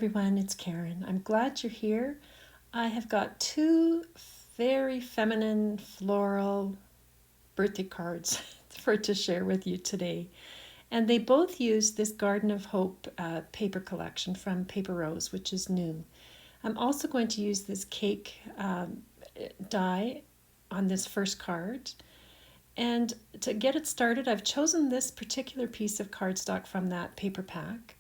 everyone, it's Karen. I'm glad you're here. I have got two very feminine floral birthday cards to share with you today. And they both use this Garden of Hope paper collection from Paper Rose, which is new. I'm also going to use this cake die on this first card. And to get it started, I've chosen this particular piece of cardstock from that paper pack.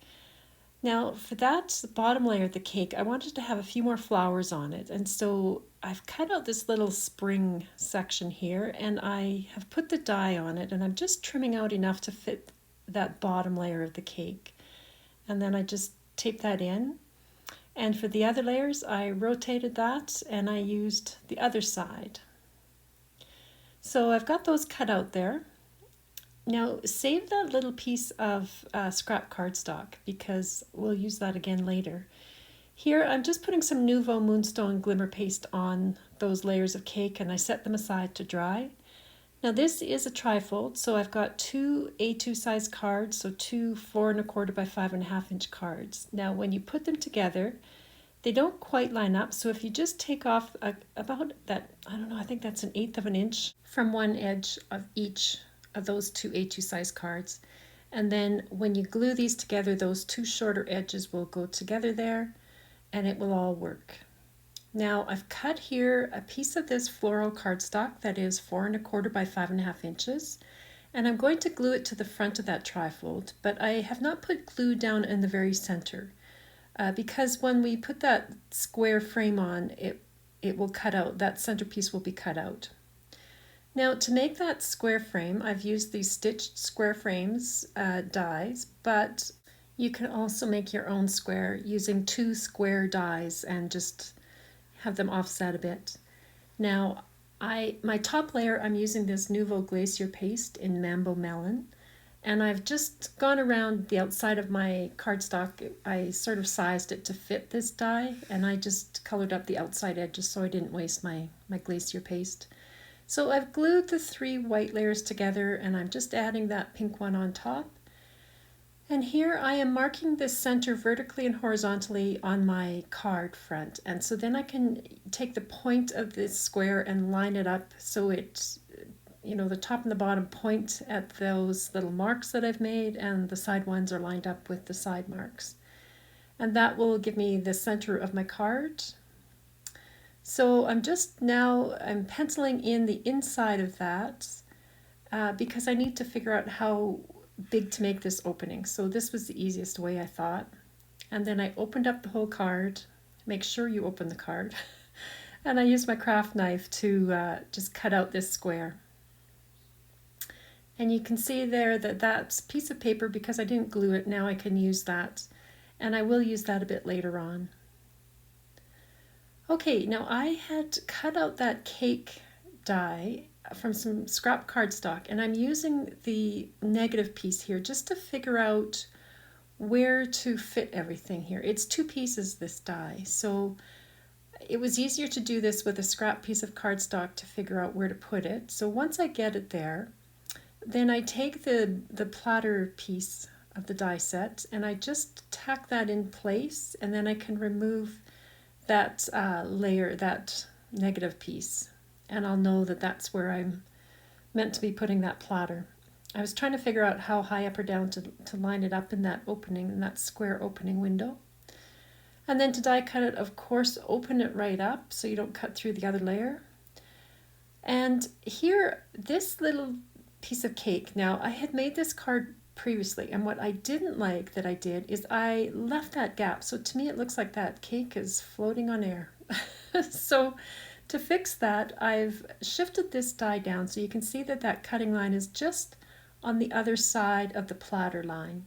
Now for that bottom layer of the cake, I wanted to have a few more flowers on it, and so I've cut out this little spring section here and I have put the die on it, and I'm just trimming out enough to fit that bottom layer of the cake. And then I just tape that in. And for the other layers, I rotated that and I used the other side. So I've got those cut out there. Now save that little piece of scrap cardstock because we'll use that again later. Here I'm just putting some Nuvo Moonstone Glimmer paste on those layers of cake, and I set them aside to dry. Now this is a trifold, so I've got two A2 size cards, so two 4 1/4 by 5.5 inch cards. Now when you put them together, they don't quite line up, so if you just take off about that, I don't know, I think that's 1/8 of an inch from one edge of each of those two A2 size cards. And then when you glue these together, those two shorter edges will go together there and it will all work. Now I've cut here a piece of this floral cardstock that is 4 1/4 by 5.5 inches. And I'm going to glue it to the front of that trifold, but I have not put glue down in the very center because when we put that square frame on, it will cut out, that centerpiece will be cut out. Now to make that square frame, I've used these stitched square frames dies, but you can also make your own square using two square dies and just have them offset a bit. Now my top layer, I'm using this Nuvo Glacier paste in Mambo Melon, and I've just gone around the outside of my cardstock. I sort of sized it to fit this die, and I just colored up the outside edges so I didn't waste my Glacier paste. So I've glued the three white layers together, and I'm just adding that pink one on top. And here I am marking this center vertically and horizontally on my card front. And so then I can take the point of this square and line it up so it's, the top and the bottom point at those little marks that I've made, and the side ones are lined up with the side marks. And that will give me the center of my card. So I'm penciling in the inside of that because I need to figure out how big to make this opening. So this was the easiest way, I thought. And then I opened up the whole card. Make sure you open the card. And I used my craft knife to just cut out this square. And you can see there that that's a piece of paper, because I didn't glue it, now I can use that. And I will use that a bit later on. Okay, now I had cut out that cake die from some scrap cardstock, and I'm using the negative piece here just to figure out where to fit everything here. It's two pieces, this die, so it was easier to do this with a scrap piece of cardstock to figure out where to put it. So once I get it there, then I take the platter piece of the die set and I just tack that in place, and then I can remove that layer, that negative piece, and I'll know that that's where I'm meant to be putting that platter. I was trying to figure out how high up or down to line it up in that opening, in that square opening window. And then to die cut it, of course, open it right up so you don't cut through the other layer. And here, this little piece of cake, now I had made this card previously, and what I didn't like that I did is I left that gap, so to me it looks like that cake is floating on air. So to fix that, I've shifted this die down so you can see that that cutting line is just on the other side of the platter line,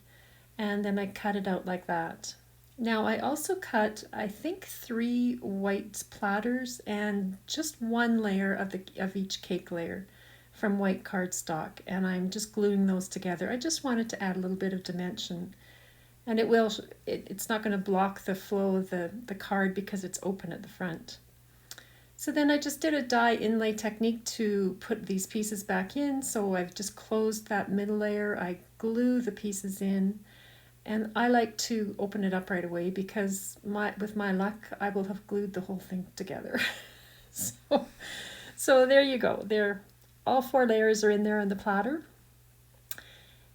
and then I cut it out like that. Now I also cut, I think, 3 white platters and just one layer of each cake layer from white cardstock, and I'm just gluing those together. I just wanted to add a little bit of dimension, and it's not going to block the flow of the card because it's open at the front. So then I just did a die inlay technique to put these pieces back in. So I've just closed that middle layer, I glue the pieces in, And I like to open it up right away because with my luck, I will have glued the whole thing together. so, so there you go. All 4 layers are in there on the platter.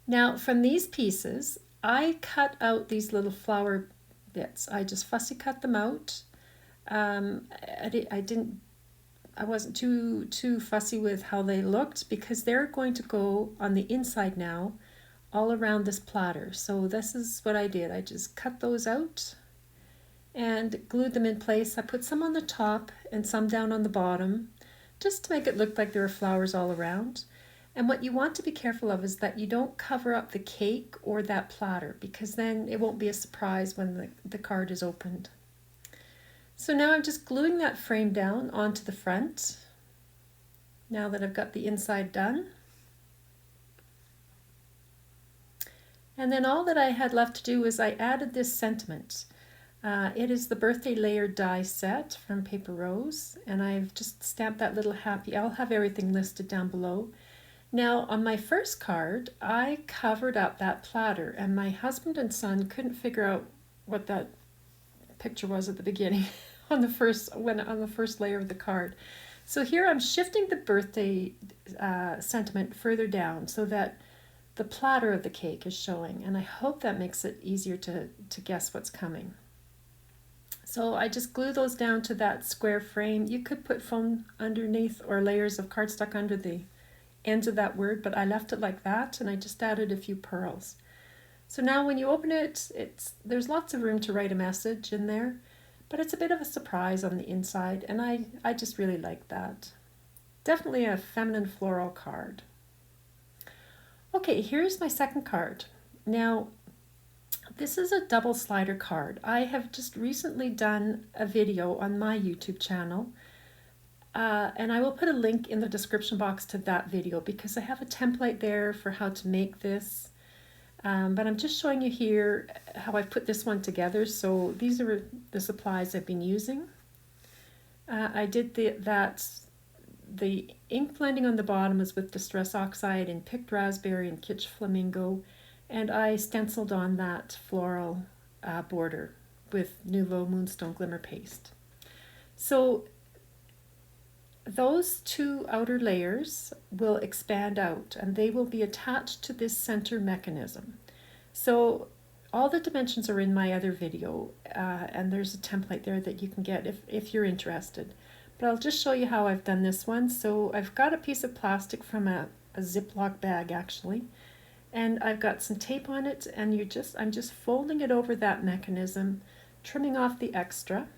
Now from these pieces, I cut out these little flower bits. I just fussy cut them out. I wasn't too fussy with how they looked because they're going to go on the inside now, all around this platter. So this is what I did. I just cut those out and glued them in place. I put some on the top and some down on the bottom, just to make it look like there are flowers all around. And what you want to be careful of is that you don't cover up the cake or that platter, because then it won't be a surprise when the card is opened. So now I'm just gluing that frame down onto the front, now that I've got the inside done. And then all that I had left to do is I added this sentiment. It is the birthday layered die set from Paper Rose, and I've just stamped that little happy. I'll have everything listed down below. Now on my first card, I covered up that platter, and my husband and son couldn't figure out what that picture was at the beginning on the first layer of the card. So here I'm shifting the birthday sentiment further down so that the platter of the cake is showing, and I hope that makes it easier to guess what's coming. So I just glue those down to that square frame. You could put foam underneath or layers of cardstock under the ends of that word, but I left it like that, and I just added a few pearls. So now when you open it, there's lots of room to write a message in there, but it's a bit of a surprise on the inside, and I just really like that. Definitely a feminine floral card. Okay, here's my second card. Now, this is a double slider card. I have just recently done a video on my YouTube channel, and I will put a link in the description box to that video because I have a template there for how to make this. But I'm just showing you here how I put this one together. So these are the supplies I've been using. I did the ink blending on the bottom is with Distress Oxide and Picked Raspberry and Kitsch Flamingo, and I stenciled on that floral border with Nuvo Moonstone Glimmer paste. So those 2 outer layers will expand out, and they will be attached to this center mechanism. So all the dimensions are in my other video, and there's a template there that you can get if you're interested. But I'll just show you how I've done this one. So I've got a piece of plastic from a Ziploc bag actually, and I've got some tape on it, and I'm just folding it over that mechanism, trimming off the extra.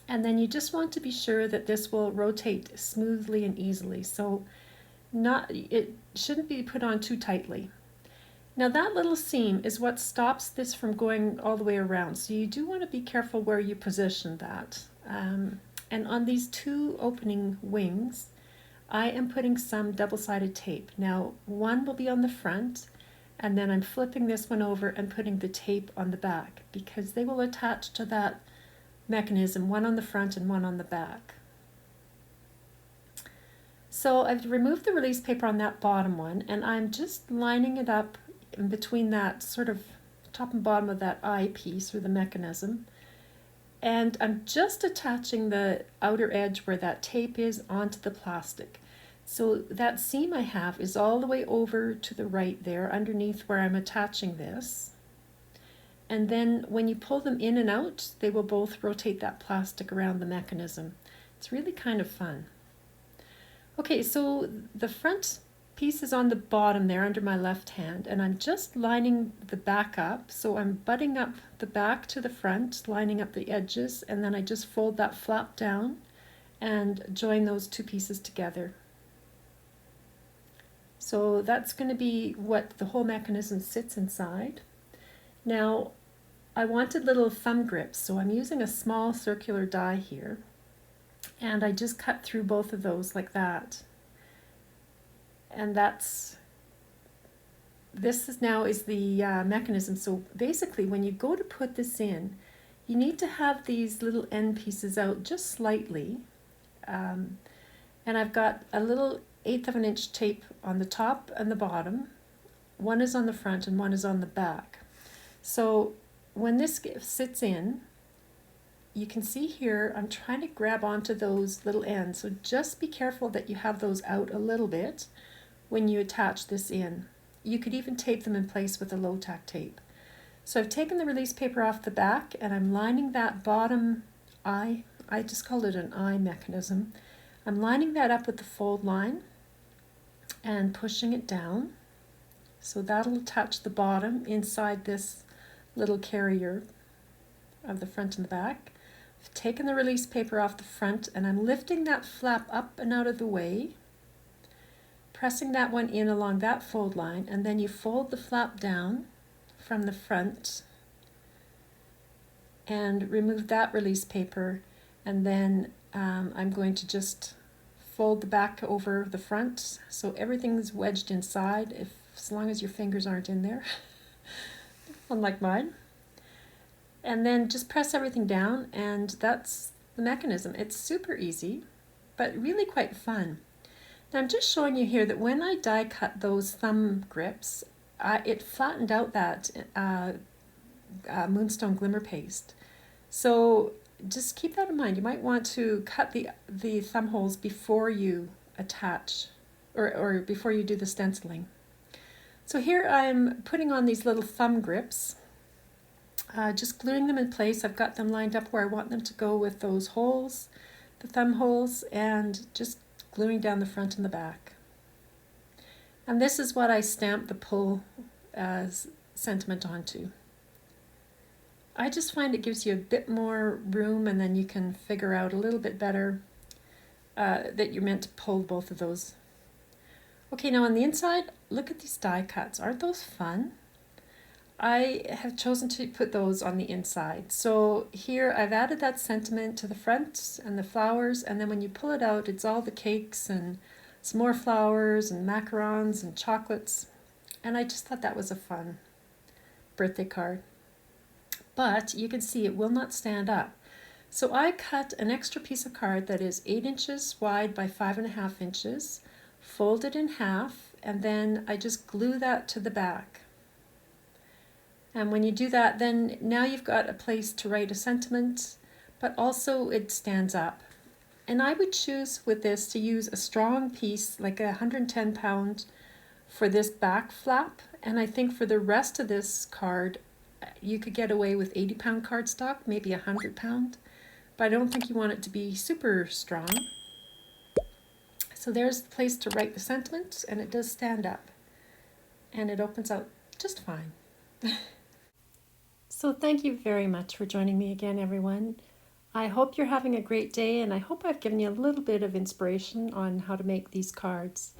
And then you just want to be sure that this will rotate smoothly and easily. So it shouldn't be put on too tightly. Now that little seam is what stops this from going all the way around. So you do want to be careful where you position that. And on these 2 opening wings, I am putting some double-sided tape. Now one will be on the front, and then I'm flipping this one over and putting the tape on the back because they will attach to that mechanism, one on the front and one on the back. So I've removed the release paper on that bottom one, and I'm just lining it up in between that sort of top and bottom of that eye piece or the mechanism, and I'm just attaching the outer edge where that tape is onto the plastic. So that seam I have is all the way over to the right there underneath where I'm attaching this. And then when you pull them in and out, they will both rotate that plastic around the mechanism. It's really kind of fun. Okay, so the front piece is on the bottom there under my left hand, and I'm just lining the back up. So I'm butting up the back to the front, lining up the edges, and then I just fold that flap down and join those 2 pieces together. So that's going to be what the whole mechanism sits inside. Now, I wanted little thumb grips, so I'm using a small circular die here, and I just cut through both of those like that. And this is the mechanism. So basically when you go to put this in, you need to have these little end pieces out just slightly, and I've got a little 1/8 of an inch tape on the top and the bottom. One is on the front and one is on the back. So when this sits in, you can see here, I'm trying to grab onto those little ends. So just be careful that you have those out a little bit when you attach this in. You could even tape them in place with a low-tack tape. So I've taken the release paper off the back and I'm lining that bottom eye, I just call it an eye mechanism. I'm lining that up with the fold line and pushing it down. So that'll attach the bottom inside this little carrier of the front and the back. I've taken the release paper off the front and I'm lifting that flap up and out of the way, pressing that one in along that fold line, and then you fold the flap down from the front and remove that release paper, and then I'm going to just fold the back over the front so everything's wedged inside, as long as your fingers aren't in there, unlike mine. And then just press everything down, and that's the mechanism. It's super easy, but really quite fun. Now I'm just showing you here that when I die cut those thumb grips, it flattened out that Moonstone Glimmer paste. So just keep that in mind. You might want to cut the thumb holes before you attach or before you do the stenciling. So here I'm putting on these little thumb grips, just gluing them in place. I've got them lined up where I want them to go with those holes, the thumb holes, and just gluing down the front and the back. And this is what I stamped the pull sentiment onto. I just find it gives you a bit more room, and then you can figure out a little bit better that you're meant to pull both of those. Okay, now on the inside, look at these die cuts. Aren't those fun? I have chosen to put those on the inside. So here I've added that sentiment to the front and the flowers, and then when you pull it out, it's all the cakes and some more flowers and macarons and chocolates. And I just thought that was a fun birthday card. But you can see it will not stand up. So I cut an extra piece of card that is 8 inches wide by 5.5 inches, fold it in half, and then I just glue that to the back. And when you do that, then now you've got a place to write a sentiment, but also it stands up. And I would choose with this to use a strong piece, like 110 pound for this back flap. And I think for the rest of this card, you could get away with 80 pound cardstock, maybe 100 pound, but I don't think you want it to be super strong. So there's the place to write the sentiment, and it does stand up, and it opens out just fine. So thank you very much for joining me again, everyone. I hope you're having a great day, and I hope I've given you a little bit of inspiration on how to make these cards.